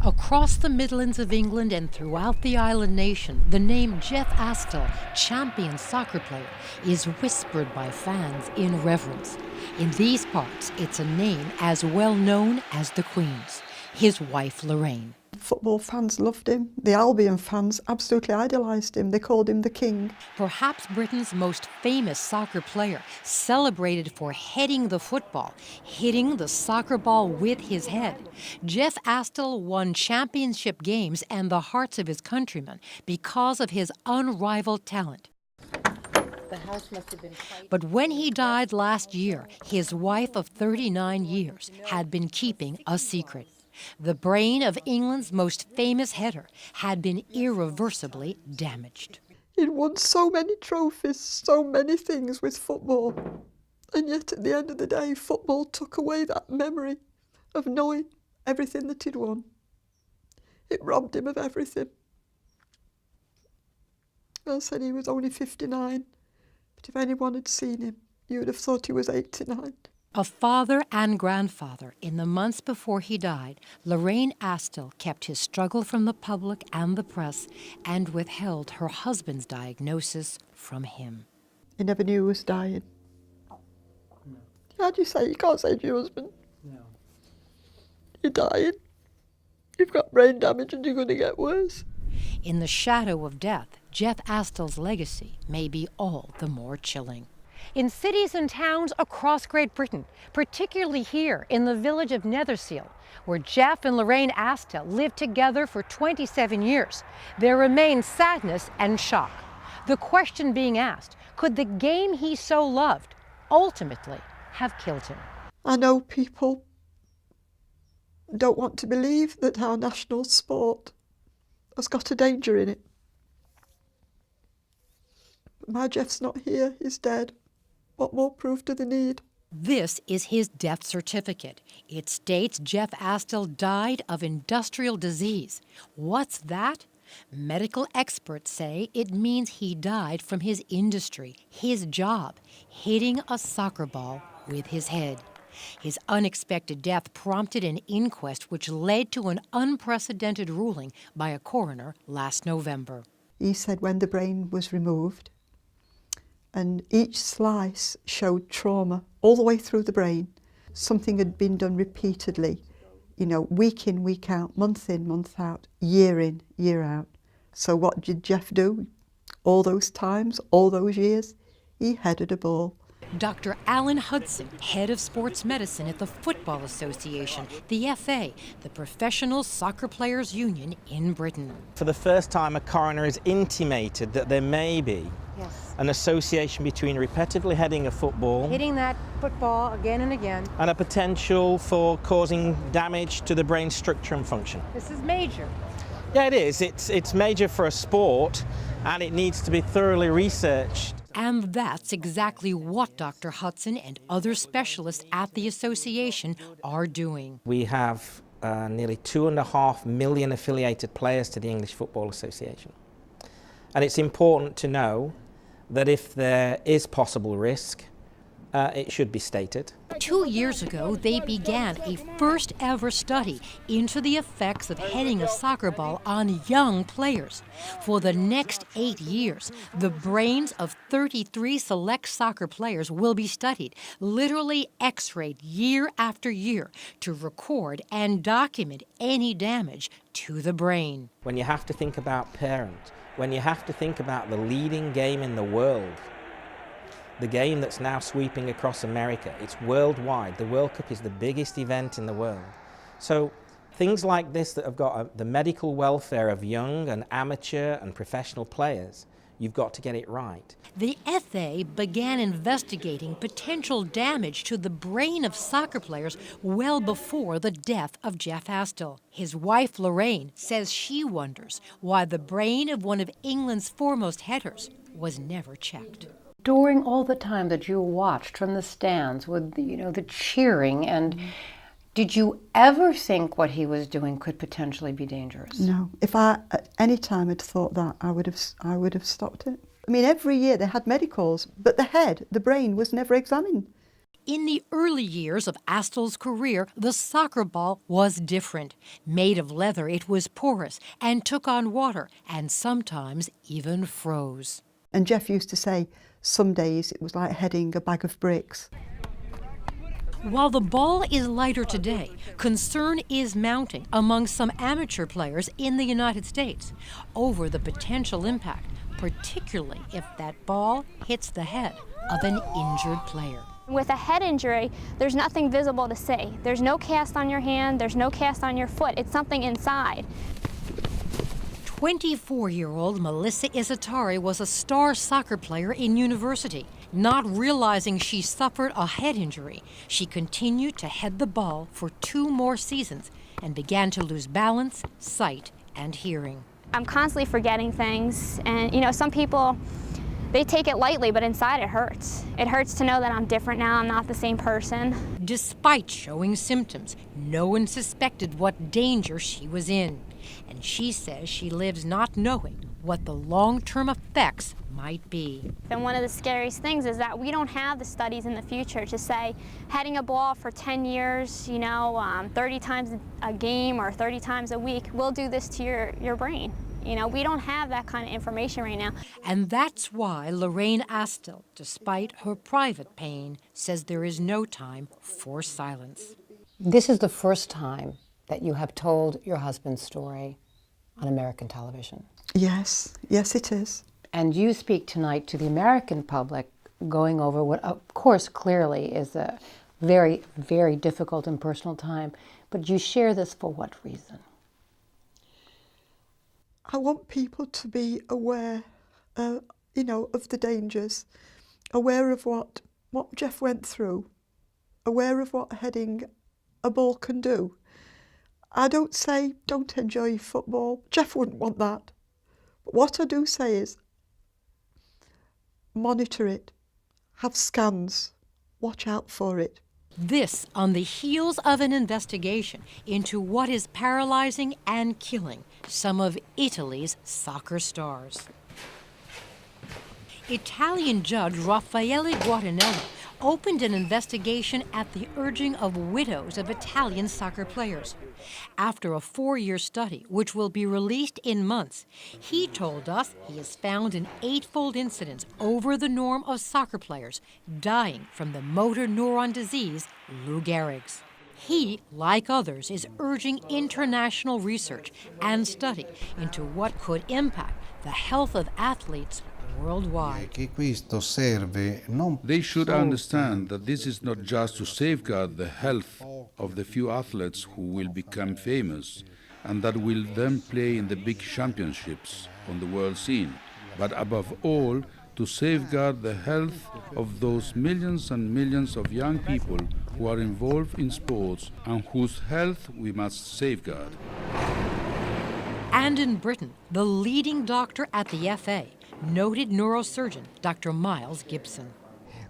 Across the Midlands of England and throughout the island nation, the name Jeff Astle, champion soccer player, is whispered by fans in reverence. In these parts, it's a name as well known as the Queen's, his wife Lorraine. Football fans loved him. The Albion fans absolutely idolised him. They called him the King. Perhaps Britain's most famous soccer player, celebrated for heading the football, hitting the soccer ball with his head. Jeff Astle won championship games and the hearts of his countrymen because of his unrivaled talent. But when he died last year, his wife of 39 years had been keeping a secret. The brain of England's most famous header had been irreversibly damaged. He'd won so many trophies, so many things with football. And yet at the end of the day, football took away that memory of knowing everything that he'd won. It robbed him of everything. I said he was only 59, but if anyone had seen him, you would have thought he was 89. A father and grandfather, in the months before he died, Lorraine Astle kept his struggle from the public and the press and withheld her husband's diagnosis from him. He never knew he was dying. No. How do you say? You can't say to your husband, No. you're dying. You've got brain damage and you're going to get worse. In the shadow of death, Jeff Astle's legacy may be all the more chilling. In cities and towns across Great Britain, particularly here in the village of Netherseal, where Jeff and Lorraine Astle lived together for 27 years, there remains sadness and shock. The question being asked, could the game he so loved ultimately have killed him? I know people don't want to believe that our national sport has got a danger in it. But my Jeff's not here, he's dead. What more proof do they need? This is his death certificate. It states Jeff Astle died of industrial disease. What's that? Medical experts say it means he died from his industry, his job, hitting a soccer ball with his head. His unexpected death prompted an inquest which led to an unprecedented ruling by a coroner last November. He said when the brain was removed, and each slice showed trauma all the way through the brain. Something had been done repeatedly, week in, week out, month in, month out, year in, year out. So what did Jeff do? All those times, all those years, he headed a ball. Dr. Alan Hudson, head of sports medicine at the Football Association, the FA, the Professional Soccer Players Union in Britain. For the first time, a coroner has intimated that there may be an association between repetitively heading a football, Hitting that football again and again. and a potential for causing damage to the brain structure and function. This is major. Yeah, it is. It's major for a sport, and it needs to be thoroughly researched. And that's exactly what Dr. Hudson and other specialists at the association are doing. We have nearly 2.5 million affiliated players to the English Football Association. And it's important to know that if there is possible risk, it should be stated. 2 years ago, they began a first ever study into the effects of heading a soccer ball on young players. For the next 8 years, the brains of 33 select soccer players will be studied, literally x-rayed year after year, to record and document any damage to the brain. When you have to think about parents, when you have to think about the leading game in the world, the game that's now sweeping across America, it's worldwide. The World Cup is the biggest event in the world. So things like this that have got the medical welfare of young and amateur and professional players, you've got to get it right. The FA began investigating potential damage to the brain of soccer players well before the death of Jeff Astle. His wife, Lorraine, says she wonders why the brain of one of England's foremost headers was never checked. During all the time that you watched from the stands with the cheering, and did you ever think what he was doing could potentially be dangerous? No. If I at any time had thought that, I would have stopped it. I mean, every year they had medicals, but the brain was never examined. In the early years of Astel's career, the soccer ball was different. Made of leather, it was porous and took on water and sometimes even froze. And Jeff used to say some days it was like heading a bag of bricks. While the ball is lighter today, concern is mounting among some amateur players in the United States over the potential impact, particularly if that ball hits the head of an injured player. With a head injury, there's nothing visible to see. There's no cast on your hand, there's no cast on your foot. It's something inside. 24-year-old Melissa Isatari was a star soccer player in university. Not realizing she suffered a head injury, she continued to head the ball for 2 more seasons and began to lose balance, sight, and hearing. I'm constantly forgetting things, and you know, some people, they take it lightly, but inside it hurts. It hurts to know that I'm different now, I'm not the same person. Despite showing symptoms, no one suspected what danger she was in. And she says she lives not knowing what the long-term effects might be. And one of the scariest things is that we don't have the studies in the future to say heading a ball for 10 years, 30 times a game or 30 times a week will do this to your brain. You know, we don't have that kind of information right now. And that's why Lorraine Astel, despite her private pain, says there is no time for silence. This is the first time that you have told your husband's story on American television. Yes, yes it is. And you speak tonight to the American public going over what, of course, clearly is a very, very difficult and personal time. But you share this for what reason? I want people to be aware, of the dangers, aware of what Jeff went through, aware of what heading a ball can do. I don't say don't enjoy football. Jeff wouldn't want that. But what I do say is monitor it, have scans, watch out for it. This on the heels of an investigation into what is paralyzing and killing some of Italy's soccer stars. Italian judge Raffaele Guadagnino opened an investigation at the urging of widows of Italian soccer players. After a 4-year study, which will be released in months, he told us he has found an 8-fold incidence over the norm of soccer players dying from the motor neuron disease, Lou Gehrig's. He, like others, is urging international research and study into what could impact the health of athletes worldwide. They should understand that this is not just to safeguard the health of the few athletes who will become famous and that will then play in the big championships on the world scene, but above all, to safeguard the health of those millions and millions of young people who are involved in sports and whose health we must safeguard. And in Britain, the leading doctor at the FA, noted neurosurgeon Dr. Miles Gibson.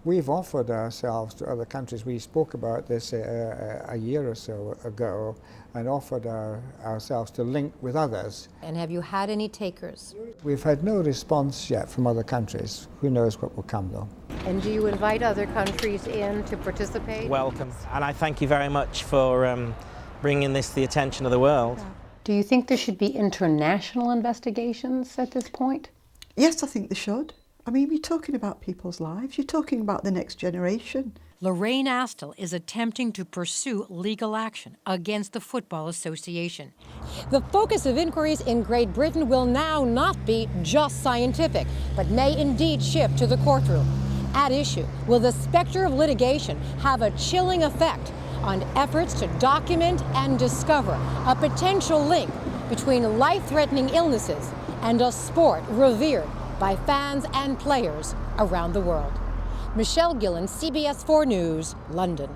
We've offered ourselves to other countries. We spoke about this a year or so ago and offered ourselves to link with others. And have you had any takers? We've had no response yet from other countries. Who knows what will come though. And do you invite other countries in to participate? Welcome, and I thank you very much for bringing this to the attention of the world. Do you think there should be international investigations at this point? Yes, I think they should. I mean, you're talking about people's lives. You're talking about the next generation. Lorraine Astel is attempting to pursue legal action against the Football Association. The focus of inquiries in Great Britain will now not be just scientific, but may indeed shift to the courtroom. At issue, will the specter of litigation have a chilling effect on efforts to document and discover a potential link between life-threatening illnesses and a sport revered by fans and players around the world? Michelle Gillen, CBS 4 News, London.